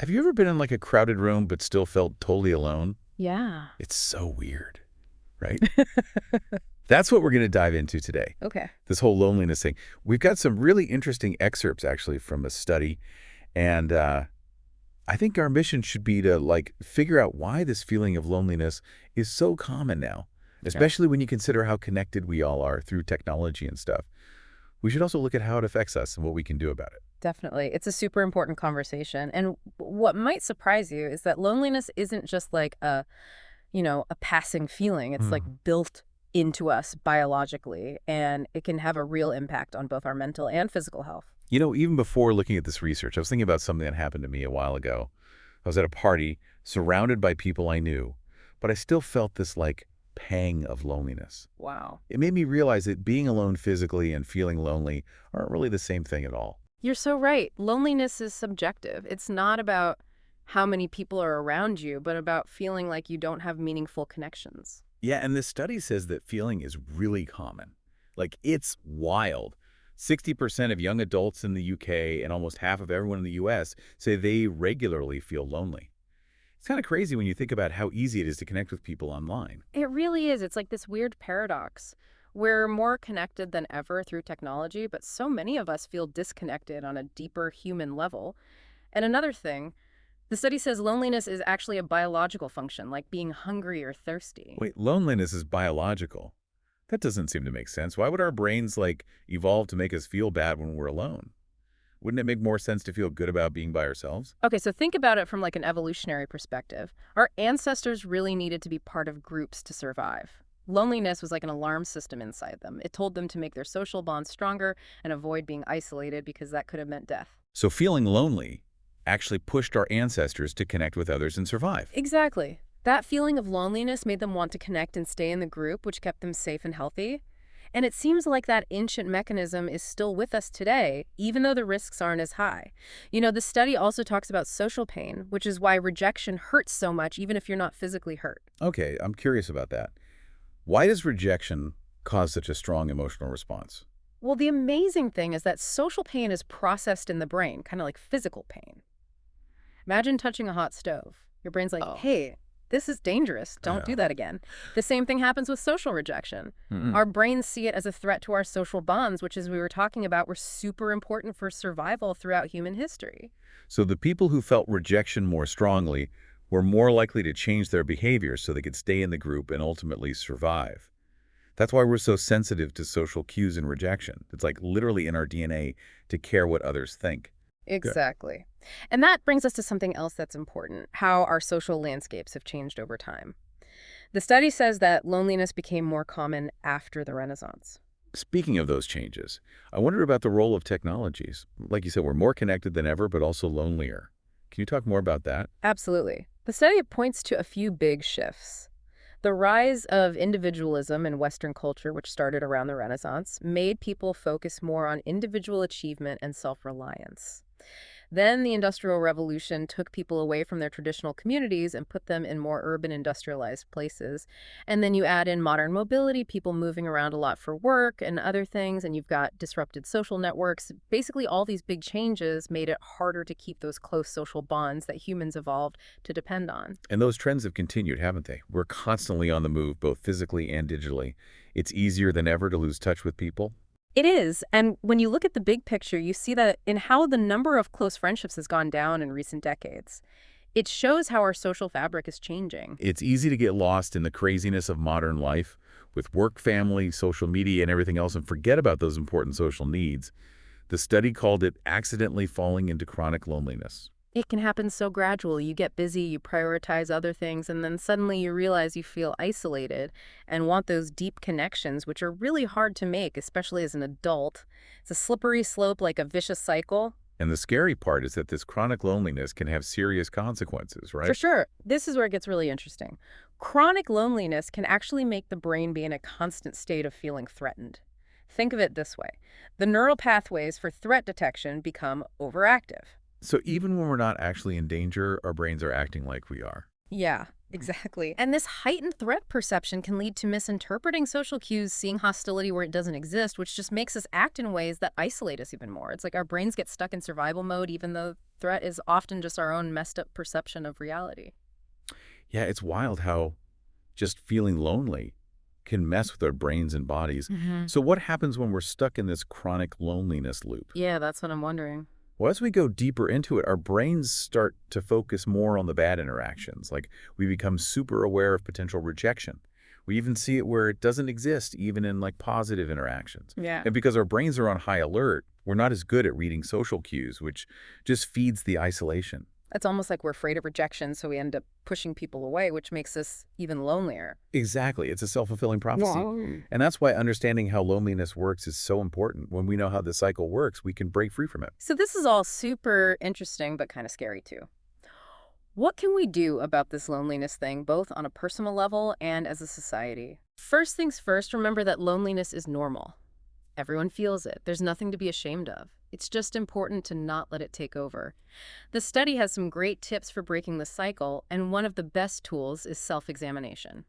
Have you ever been in like a crowded room but still felt totally alone? Yeah. It's so weird, right? That's what we're going to dive into today, Okay. this whole loneliness thing. We've got some really interesting excerpts actually from a study, and I think our mission should be to like figure out why this feeling of loneliness is so common now, Yeah. especially when you consider how connected we all are through technology and stuff. We should also look at how it affects us and what we can do about it. Definitely. It's a super important conversation. And what might surprise you is that loneliness isn't just like a passing feeling. It's like Hmm. built into us biologically, and it can have a real impact on both our mental and physical health. You know, even before looking at this research, I was thinking about something that happened to me a while ago. I was at a party surrounded by people I knew, but I still felt this like pang of loneliness. Wow. It made me realize that being alone physically and feeling lonely aren't really the same thing at all. You're so right. Loneliness is subjective. It's not about how many people are around you, but about feeling like you don't have meaningful connections. Yeah, and this study says that feeling is really common. Like, it's wild. 60% of young adults in the UK and almost half of everyone in the US say they regularly feel lonely. It's kind of crazy when you think about how easy it is to connect with people online. It really is. It's like this weird paradox. We're more connected than ever through technology, but so many of us feel disconnected on a deeper human level. And another thing, the study says loneliness is actually a biological function, like being hungry or thirsty. Wait, loneliness is biological. That doesn't seem to make sense. Why would our brains, like, evolve to make us feel bad when we're alone? Wouldn't it make more sense to feel good about being by ourselves? Okay, so think about it from like an evolutionary perspective. Our ancestors really needed to be part of groups to survive. Loneliness was like an alarm system inside them. It told them to make their social bonds stronger and avoid being isolated because that could have meant death. So feeling lonely actually pushed our ancestors to connect with others and survive. Exactly. That feeling of loneliness made them want to connect and stay in the group, which kept them safe and healthy. And it seems like that ancient mechanism is still with us today, even though the risks aren't as high. The study also talks about social pain, which is why rejection hurts so much, even if you're not physically hurt. Okay, I'm curious about that. Why does rejection cause such a strong emotional response? Well, the amazing thing is that social pain is processed in the brain, kind of like physical pain. Imagine touching a hot stove. Your brain's like, Oh. hey, this is dangerous. Don't do Yeah. that again. The same thing happens with social rejection. Mm-mm. Our brains see it as a threat to our social bonds, which, as we were talking about, were super important for survival throughout human history. So the people who felt rejection more strongly were more likely to change their behavior so they could stay in the group and ultimately survive. That's why we're so sensitive to social cues and rejection. It's like literally in our DNA to care what others think. Good. Exactly. And that brings us to something else that's important, how our social landscapes have changed over time. The study says that loneliness became more common after the Renaissance. Speaking of those changes, I wonder about the role of technologies. Like you said, we're more connected than ever, but also lonelier. Can you talk more about that? Absolutely. The study points to a few big shifts. The rise of individualism in Western culture, which started around the Renaissance, made people focus more on individual achievement and self-reliance. Then the Industrial Revolution took people away from their traditional communities and put them in more urban industrialized places. And then you add in modern mobility, people moving around a lot for work and other things, and you've got disrupted social networks. Basically, all these big changes made it harder to keep those close social bonds that humans evolved to depend on. And those trends have continued, haven't they? We're constantly on the move, both physically and digitally. It's easier than ever to lose touch with people. It is. And when you look at the big picture, you see that in how the number of close friendships has gone down in recent decades. It shows how our social fabric is changing. It's easy to get lost in the craziness of modern life with work, family, social media, and everything else and forget about those important social needs. The study called it accidentally falling into chronic loneliness. It can happen so gradually. You get busy, you prioritize other things, and then suddenly you realize you feel isolated and want those deep connections, which are really hard to make, especially as an adult. It's a slippery slope, like a vicious cycle. And the scary part is that this chronic loneliness can have serious consequences, For right? sure. This is where it gets really interesting. Chronic loneliness can actually make the brain be in a constant state of feeling threatened. Think of it this way. The neural pathways for threat detection become overactive. So even when we're not actually in danger, our brains are acting like we are. Yeah, Exactly. And this heightened threat perception can lead to misinterpreting social cues, seeing hostility where it doesn't exist, which just makes us act in ways that isolate us even more. It's like our brains get stuck in survival mode, even though threat is often just our own messed up perception of reality. Yeah, it's wild how just feeling lonely can mess with our brains and bodies. Hmm. So what happens when we're stuck in this chronic loneliness loop? Yeah, that's what I'm wondering. Well, as we go deeper into it, our brains start to focus more on the bad interactions. Like we become super aware of potential rejection. We even see it where it doesn't exist, even in like positive interactions. Yeah. And because our brains are on high alert, we're not as good at reading social cues, which just feeds the isolation. It's almost like we're afraid of rejection, so we end up pushing people away, which makes us even lonelier. Exactly. It's a self-fulfilling prophecy. Wow. And that's why understanding how loneliness works is so important. When we know how the cycle works, we can break free from it. So this is all super interesting, but kind of scary too. What can we do about this loneliness thing, both on a personal level and as a society? First things first, remember that loneliness is normal. Everyone feels it. There's nothing to be ashamed of. It's just important to not let it take over. The study has some great tips for breaking the cycle, and one of the best tools is self-examination.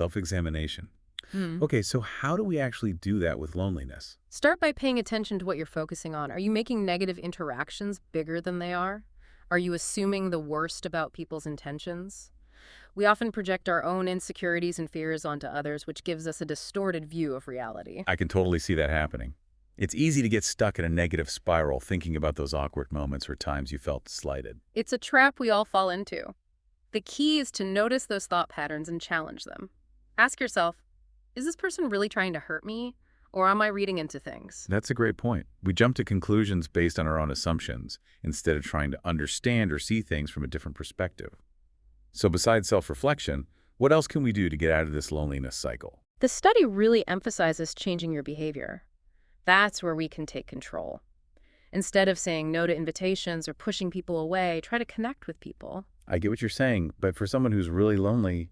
Self-examination. Hmm. Okay, so how do we actually do that with loneliness? Start by paying attention to what you're focusing on. Are you making negative interactions bigger than they are? Are you assuming the worst about people's intentions? We often project our own insecurities and fears onto others, which gives us a distorted view of reality. I can totally see that happening. It's easy to get stuck in a negative spiral thinking about those awkward moments or times you felt slighted. It's a trap we all fall into. The key is to notice those thought patterns and challenge them. Ask yourself, is this person really trying to hurt me? Or am I reading into things? That's a great point. We jump to conclusions based on our own assumptions instead of trying to understand or see things from a different perspective. So besides self-reflection, what else can we do to get out of this loneliness cycle? The study really emphasizes changing your behavior. That's where we can take control. Instead of saying no to invitations or pushing people away, try to connect with people. I get what you're saying, but for someone who's really lonely,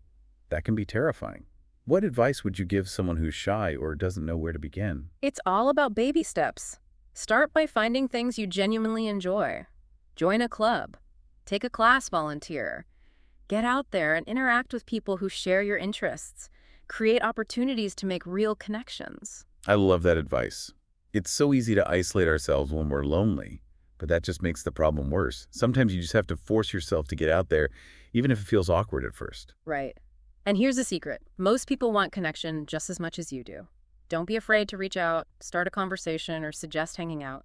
that can be terrifying. What advice would you give someone who's shy or doesn't know where to begin? It's all about baby steps. Start by finding things you genuinely enjoy. Join a club. Take a class volunteer. Get out there and interact with people who share your interests. Create opportunities to make real connections. I love that advice. It's so easy to isolate ourselves when we're lonely, but that just makes the problem worse. Sometimes you just have to force yourself to get out there, even if it feels awkward at first. Right. And here's a secret. Most people want connection just as much as you do. Don't be afraid to reach out, start a conversation, or suggest hanging out.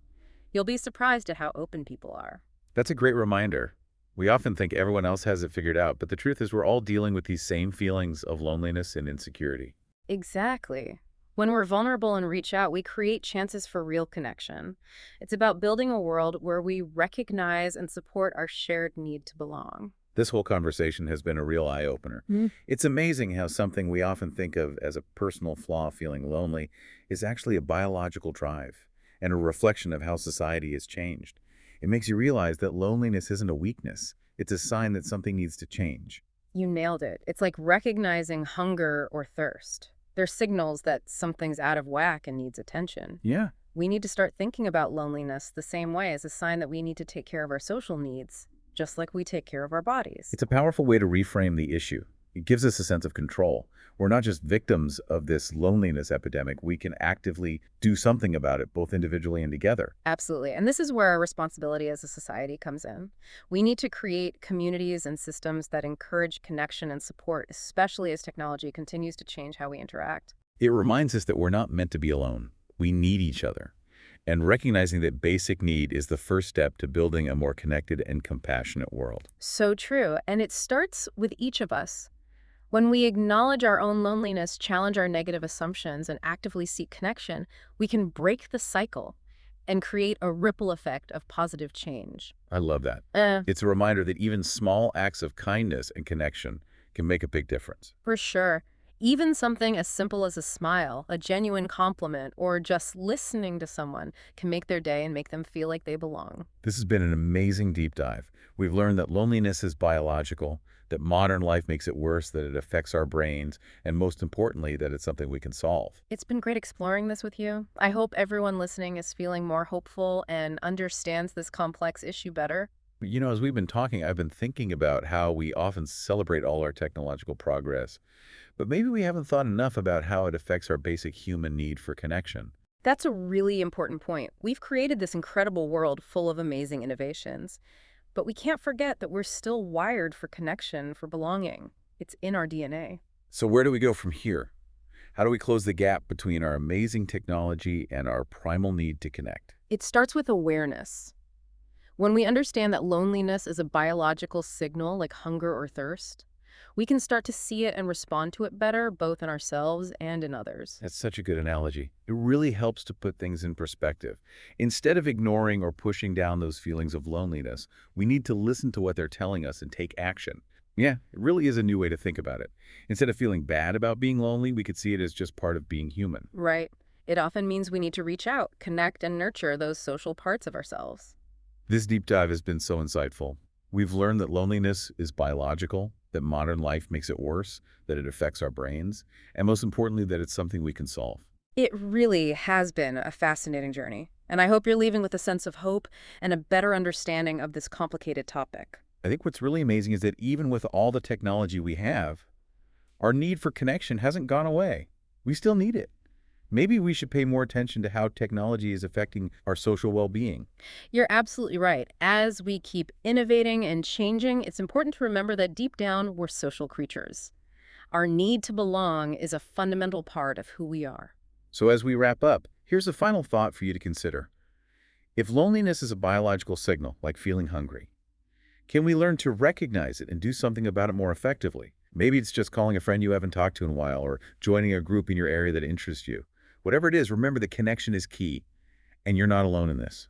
You'll be surprised at how open people are. That's a great reminder. We often think everyone else has it figured out, but the truth is we're all dealing with these same feelings of loneliness and insecurity. Exactly. When we're vulnerable and reach out, we create chances for real connection. It's about building a world where we recognize and support our shared need to belong. This whole conversation has been a real eye-opener. Mm. It's amazing how something we often think of as a personal flaw, feeling lonely, is actually a biological drive and a reflection of how society has changed. It makes you realize that loneliness isn't a weakness. It's a sign that something needs to change. You nailed it. It's like recognizing hunger or thirst. They're signals that something's out of whack and needs attention. Yeah, We need to start thinking about loneliness the same way as a sign that we need to take care of our social needs, just like we take care of our bodies. it's a powerful way to reframe the issue. It gives us a sense of control. We're not just victims of this loneliness epidemic. We can actively do something about it, both individually and together. Absolutely. And this is where our responsibility as a society comes in. We need to create communities and systems that encourage connection and support, especially as technology continues to change how we interact. It reminds us that we're not meant to be alone. We need each other. And recognizing that basic need is the first step to building a more connected and compassionate world. So true. And it starts with each of us. When we acknowledge our own loneliness, challenge our negative assumptions, and actively seek connection, we can break the cycle and create a ripple effect of positive change. I love that. Uh, It's a reminder that even small acts of kindness and connection can make a big difference. for sure. Even something as simple as a smile, a genuine compliment, or just listening to someone can make their day and make them feel like they belong. This has been an amazing deep dive. We've learned that loneliness is biological, that modern life makes it worse, that it affects our brains, and most importantly, that it's something we can solve. It's been great exploring this with you. I hope everyone listening is feeling more hopeful and understands this complex issue better. As we've been talking, I've been thinking about how we often celebrate all our technological progress, but maybe we haven't thought enough about how it affects our basic human need for connection. That's a really important point. We've created this incredible world full of amazing innovations, but we can't forget that we're still wired for connection, for belonging. It's in our DNA. So where do we go from here? How do we close the gap between our amazing technology and our primal need to connect? It starts with awareness. When we understand that loneliness is a biological signal like hunger or thirst, we can start to see it and respond to it better, both in ourselves and in others. That's such a good analogy. It really helps to put things in perspective. Instead of ignoring or pushing down those feelings of loneliness, we need to listen to what they're telling us and take action. Yeah, it really is a new way to think about it. Instead of feeling bad about being lonely, we could see it as just part of being human. Right. It often means we need to reach out, connect, and nurture those social parts of ourselves. This deep dive has been so insightful. We've learned that loneliness is biological, that modern life makes it worse, that it affects our brains, and most importantly, that it's something we can solve. It really has been a fascinating journey, and I hope you're leaving with a sense of hope and a better understanding of this complicated topic. I think what's really amazing is that even with all the technology we have, our need for connection hasn't gone away. We still need it. Maybe we should pay more attention to how technology is affecting our social well-being. You're absolutely right. As we keep innovating and changing, it's important to remember that deep down, we're social creatures. Our need to belong is a fundamental part of who we are. So as we wrap up, here's a final thought for you to consider. If loneliness is a biological signal, like feeling hungry, can we learn to recognize it and do something about it more effectively? Maybe it's just calling a friend you haven't talked to in a while or joining a group in your area that interests you. Whatever it is, remember that connection is key, and you're not alone in this.